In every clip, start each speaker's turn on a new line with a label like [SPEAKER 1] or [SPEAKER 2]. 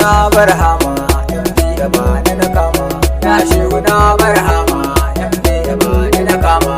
[SPEAKER 1] shehuna barhama MD ya bani na kama, ya shehuna barhama MD ya bani na kama,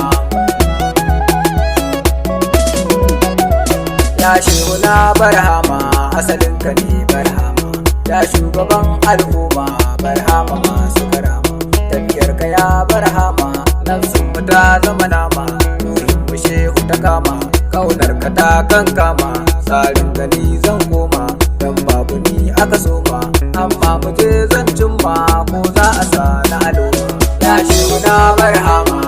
[SPEAKER 1] ya shehuna barhama asalin ka ne barhama, ya shugaban al'umma barhama masu karama, tafiyar ka ya barhama nafsun mu ta zama nama, ruhin mu shehu ta kama, kaunar ka ta kan kama, tsarin gani zan koma dan babu ni aka soma, amma mu je zan cimma ko za a sa na aloma, ya shehuna barhama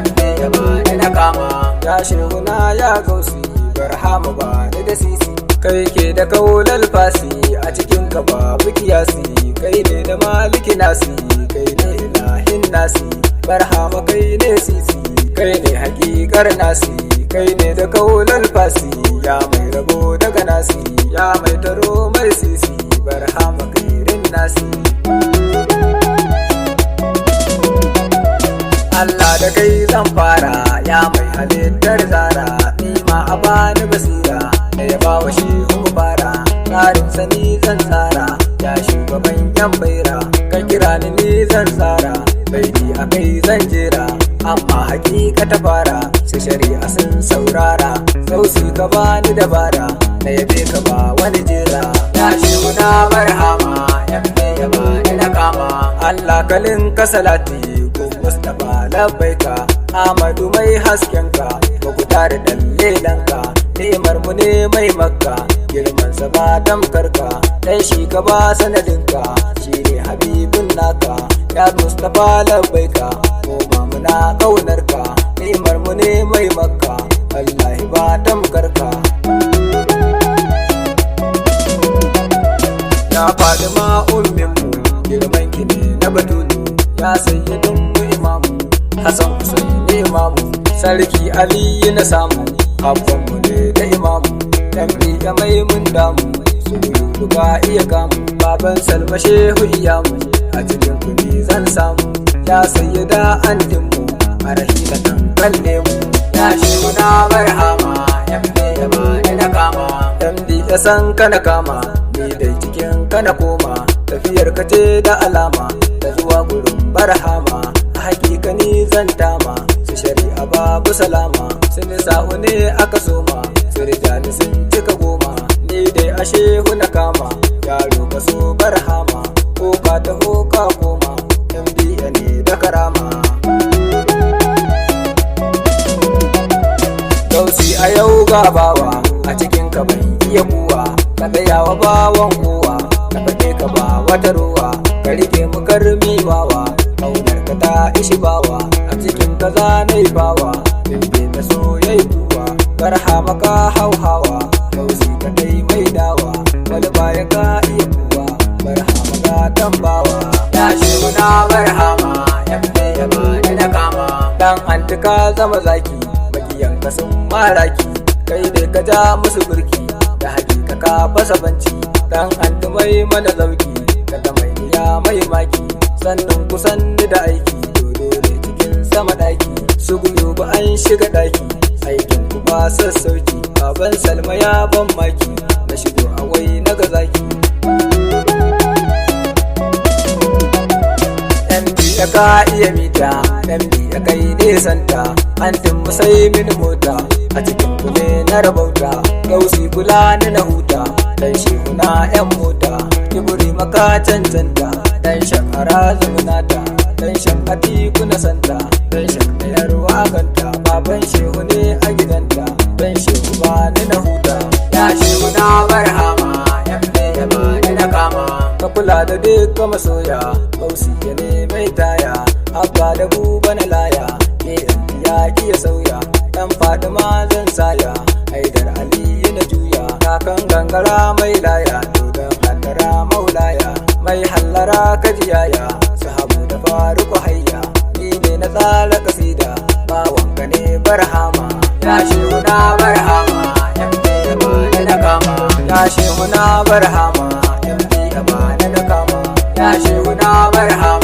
[SPEAKER 1] MD ya bani na kama, ya shehuna ya gausi barhama ba ni da sisi, kai ke da kaulal fasi a cikin ka babu kiyasi, kai ne da maliki nasi, kai ne ilahin nasi, barhama kai ne sisi, kai ne hakikar nasi, kai ne da kaulal fasi, ya mai rabo daga nasi, ya mai taro mai sisi, barhama kairin nasi. Allah da kai zan fara, ya mai halittar zara, ni ma a bani basira da ya bawa shehu mu fara, tsarin sani zan tsara, ya shugaban yan baira, ka kira ni zan tsara, bai ni a kai zan jera, amma hakika ta fara, sai shari'a sun saurara, sausi ka bani dabara, na yabe ka ba wani jera, ya shehuna barhama MD ya bani na kama, Allah kalin ka salati Mustapha labbaika, Ahmadu mai haskenka, Mukhtar dallelanka, ni'imar mu ne mai makka, girman sa ba damkarka, dan shi ka ba sanadinka, shi ne habibun naka, ya Mustapha labbaika, mu ma muna kaunarka, ni'imar mu ne mai makka, wallahi ba damkarka. Ya Fatima ummin mu, girman ki ne na batulu, ya sayyidin mu imamu, Hassan Hussein imamu, sarki Aliyu na samu, abban mu ne da imamu, dan ya mai mun damu, su duka iya kamu, baban Salma shehu iyamu, a cikin kudi zan samu, ya sayyida antin mu, a rahilatan kalle mu, ya shehuna barhama MD ya bani na kama, MD ya san kana kama, ni dai cikin kana koma, tafiyar ka ce da alama, da zuwa gurin barhama, a hakikani zan tama, su shari'a babu salama, su nisa'u ne aka soma, su rijali sun cika goma, ni dai a shehu na kama, yaro ka so barhama, ko ka taho ka koma, MD ne da karama. Gausi a yau gabawa, a cikin ka bai iya kuwa, ka tsayawa bawan kowa, ka faɗe ka ba wata ruwa, ka rike mu karmi bawa, kaunar ka ta ishi bawa, a cikin ka zanai bawa, bimbe na so yayi kuwa, barhama ka hauhawa, gausi ka dai mai dawa, wani baya ka iya kuwa, barhama ka tambawa, ya shehuna barhama MD ya bani na kama, dan anti ka zama zaki, magiyan ka sun maraki, kai ne ka ja musu birki, da hakika ka fasa banci, dan anti mai mana zauki, ka ta mai niya mai maki, sannan kusan da aiki, dodo ne cikin sama daki, su gudu ba an shiga daki, aikin ku ba sassauci, baban Salma ya ban maki, na shigo awai na ga zaki. MD ya ka iya mita, MD ya kai nesanta, antin musai min mota, a cikin ku ne na rabauta, gausi kula ni na huta, dan shehuna yan mota, kiburi maka cancanta, dan shakara zumunata, dan shakati kuna santa, dan shakayar wakanta, baban shehu ne a gidanta, dan shehu ba ni na huta, ya shehuna barhama MD ya bani na kama, ka kula da duka masoya, gausi ya ne mai taya, abba da buba na laya, ke ya iya sauya, dan Fatima zan saya, Haidar Ali na juya, kakan gangara mai laya, dodon hallara maulaya, mai hallara kajiyaya, sahabu da faruku hayya, ni ne na tsara kasida, bawanka ne barhama, ya shehuna barhama MD ya bani na kama, ya shehuna barhama MD ya bani na kama, ya shehuna barhama